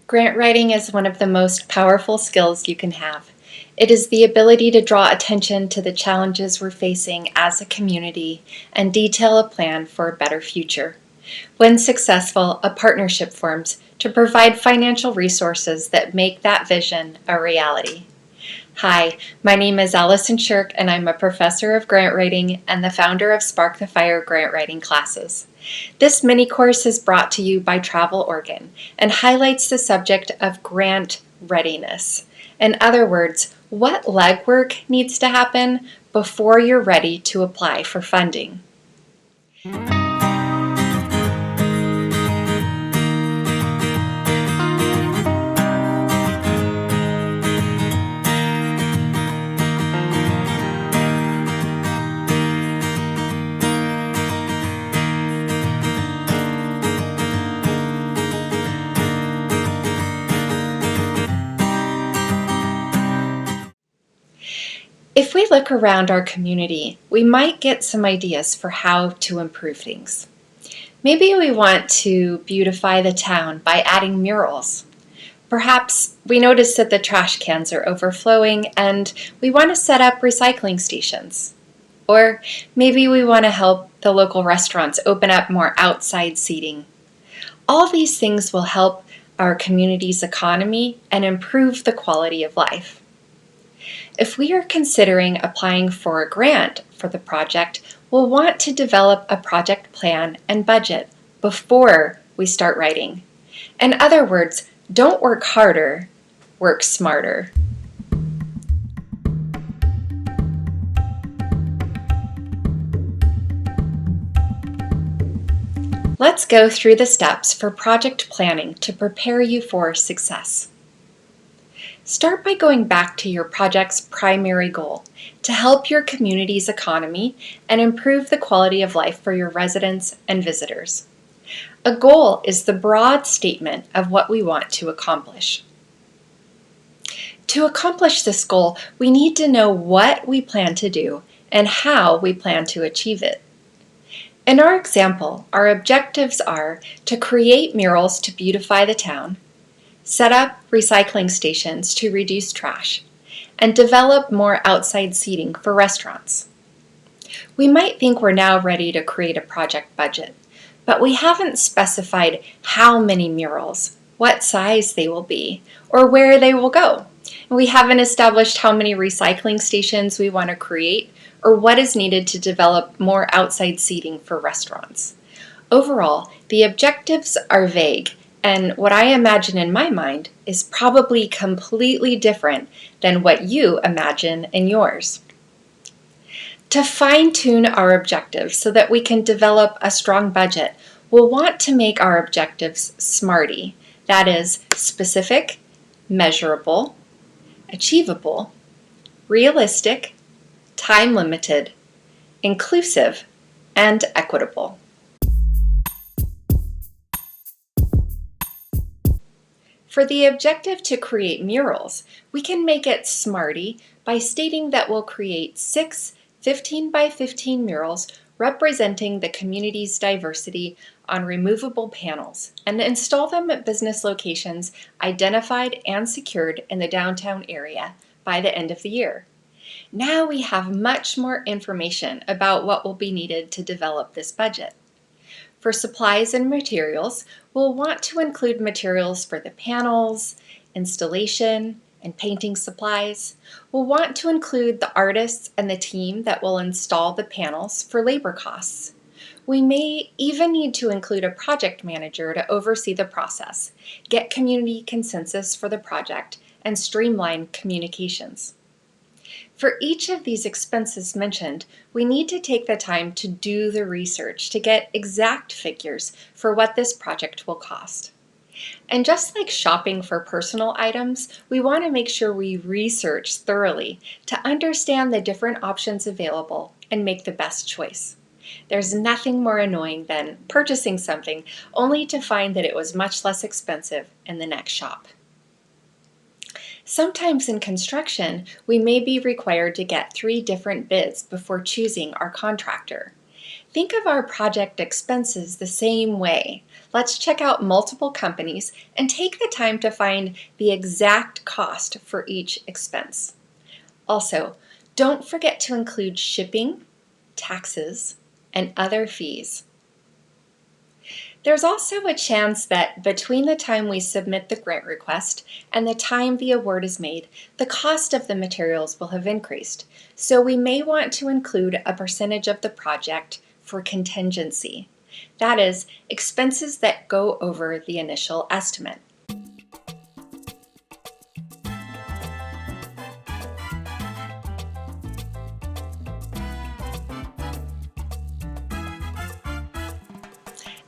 Grant writing is one of the most powerful skills you can have. It is the ability to draw attention to the challenges we're facing as a community and detail a plan for a better future. When successful, a partnership forms to provide financial resources that make that vision a reality. Hi, my name is Allison Shirk, and I'm a professor of grant writing and the founder of Spark the Fire Grantwriting Classes. This mini course is brought to you by Travel Oregon and highlights the subject of grant readiness. In other words, what legwork needs to happen before you're ready to apply for funding. If we look around our community, we might get some ideas for how to improve things. Maybe we want to beautify the town by adding murals. Perhaps we notice that the trash cans are overflowing and we want to set up recycling stations. Or maybe we want to help the local restaurants open up more outside seating. All these things will help our community's economy and improve the quality of life. If we are considering applying for a grant for the project, we'll want to develop a project plan and budget before we start writing. In other words, don't work harder, work smarter. Let's go through the steps for project planning to prepare you for success. Start by going back to your project's primary goal to help your community's economy and improve the quality of life for your residents and visitors. A goal is the broad statement of what we want to accomplish. To accomplish this goal, we need to know what we plan to do and how we plan to achieve it. In our example, our objectives are to create murals to beautify the town, set up recycling stations to reduce trash, and develop more outside seating for restaurants. We might think we're now ready to create a project budget, but we haven't specified how many murals, what size they will be, or where they will go. We haven't established how many recycling stations we want to create or what is needed to develop more outside seating for restaurants. Overall, the objectives are vague, and what I imagine in my mind is probably completely different than what you imagine in yours. To fine-tune our objectives so that we can develop a strong budget, we'll want to make our objectives SMARTY. That is, specific, measurable, achievable, realistic, time-limited, inclusive, and equitable. For the objective to create murals, we can make it SMARTY by stating that we'll create 6 15 by 15 murals representing the community's diversity on removable panels and install them at business locations identified and secured in the downtown area by the end of the year. Now we have much more information about what will be needed to develop this budget. For supplies and materials, we'll want to include materials for the panels, installation, and painting supplies. We'll want to include the artists and the team that will install the panels for labor costs. We may even need to include a project manager to oversee the process, get community consensus for the project, and streamline communications. For each of these expenses mentioned, we need to take the time to do the research to get exact figures for what this project will cost. And just like shopping for personal items, we want to make sure we research thoroughly to understand the different options available and make the best choice. There's nothing more annoying than purchasing something only to find that it was much less expensive in the next shop. Sometimes in construction, we may be required to get 3 different bids before choosing our contractor. Think of our project expenses the same way. Let's check out multiple companies and take the time to find the exact cost for each expense. Also, don't forget to include shipping, taxes, and other fees. There's also a chance that between the time we submit the grant request and the time the award is made, the cost of the materials will have increased. So we may want to include a percentage of the project for contingency. That is, expenses that go over the initial estimate.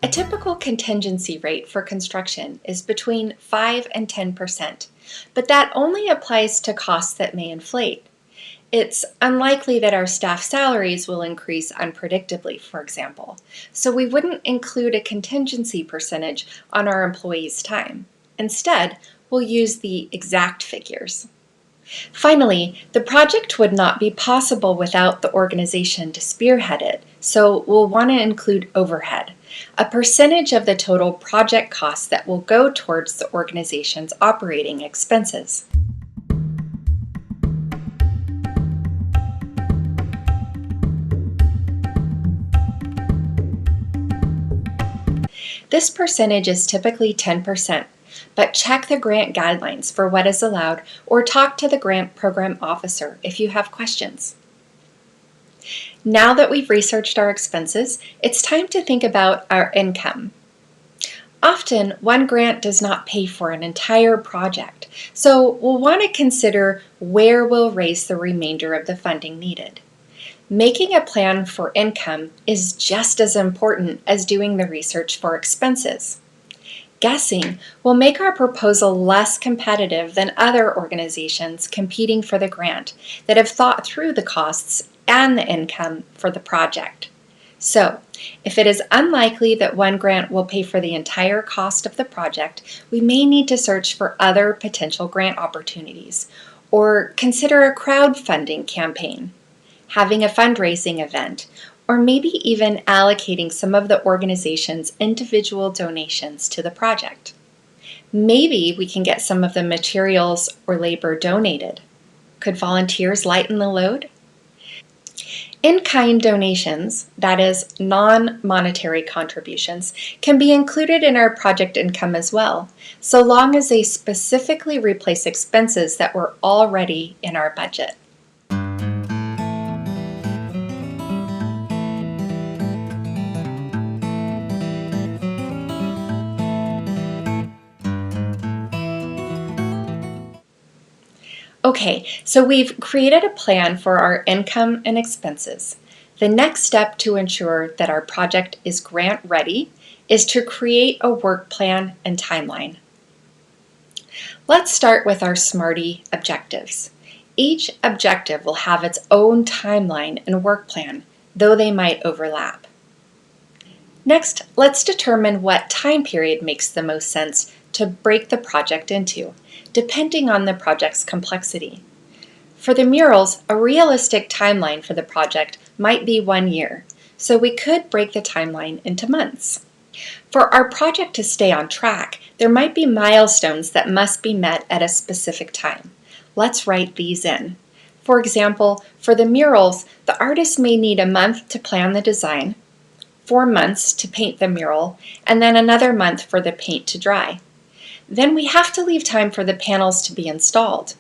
A typical contingency rate for construction is between 5 and 10%, but that only applies to costs that may inflate. It's unlikely that our staff salaries will increase unpredictably, for example, so we wouldn't include a contingency percentage on our employees' time. Instead, we'll use the exact figures. Finally, the project would not be possible without the organization to spearhead it, so we'll want to include overhead, a percentage of the total project costs that will go towards the organization's operating expenses. This percentage is typically 10%, but check the grant guidelines for what is allowed or talk to the grant program officer if you have questions. Now that we've researched our expenses, it's time to think about our income. Often, one grant does not pay for an entire project, so we'll want to consider where we'll raise the remainder of the funding needed. Making a plan for income is just as important as doing the research for expenses. Guessing will make our proposal less competitive than other organizations competing for the grant that have thought through the costs and the income for the project. So, if it is unlikely that one grant will pay for the entire cost of the project, we may need to search for other potential grant opportunities or consider a crowdfunding campaign, having a fundraising event, or maybe even allocating some of the organization's individual donations to the project. Maybe we can get some of the materials or labor donated. Could volunteers lighten the load? In-kind donations, that is, non-monetary contributions, can be included in our project income as well, so long as they specifically replace expenses that were already in our budget. Okay, so we've created a plan for our income and expenses. The next step to ensure that our project is grant ready is to create a work plan and timeline. Let's start with our SMARTY objectives. Each objective will have its own timeline and work plan, though they might overlap. Next, let's determine what time period makes the most sense to break the project into, depending on the project's complexity. For the murals, a realistic timeline for the project might be 1 year, so we could break the timeline into months. For our project to stay on track, there might be milestones that must be met at a specific time. Let's write these in. For example, for the murals, the artist may need a month to plan the design, 4 months to paint the mural, and then another month for the paint to dry. Then we have to leave time for the panels to be installed.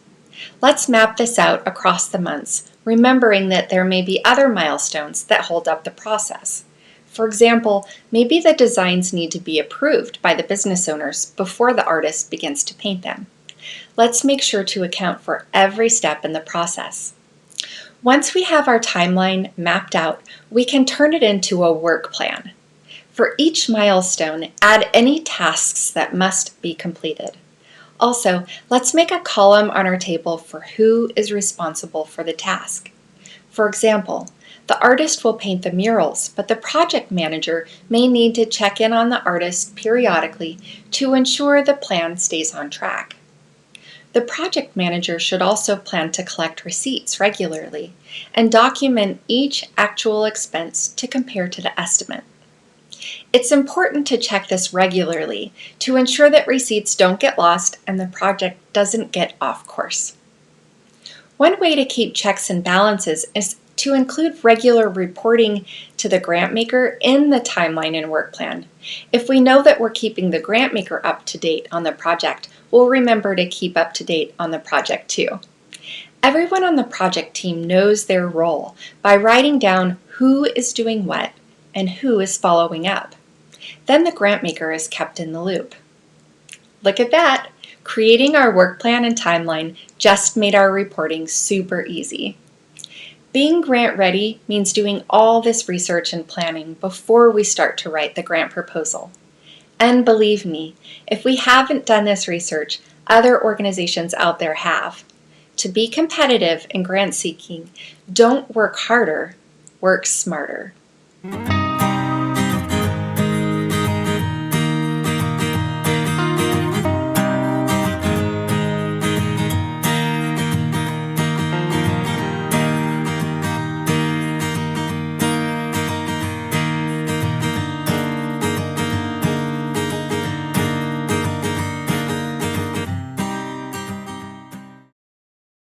Let's map this out across the months, remembering that there may be other milestones that hold up the process. For example, maybe the designs need to be approved by the business owners before the artist begins to paint them. Let's make sure to account for every step in the process. Once we have our timeline mapped out, we can turn it into a work plan. For each milestone, add any tasks that must be completed. Also, let's make a column on our table for who is responsible for the task. For example, the artist will paint the murals, but the project manager may need to check in on the artist periodically to ensure the plan stays on track. The project manager should also plan to collect receipts regularly and document each actual expense to compare to the estimate. It's important to check this regularly to ensure that receipts don't get lost and the project doesn't get off course. One way to keep checks and balances is to include regular reporting to the grantmaker in the timeline and work plan. If we know that we're keeping the grantmaker up to date on the project, we'll remember to keep up to date on the project too. Everyone on the project team knows their role by writing down who is doing what and who is following up. Then the grantmaker is kept in the loop. Look at that! Creating our work plan and timeline just made our reporting super easy. Being grant ready means doing all this research and planning before we start to write the grant proposal. And believe me, if we haven't done this research, other organizations out there have. To be competitive in grant seeking, don't work harder, work smarter.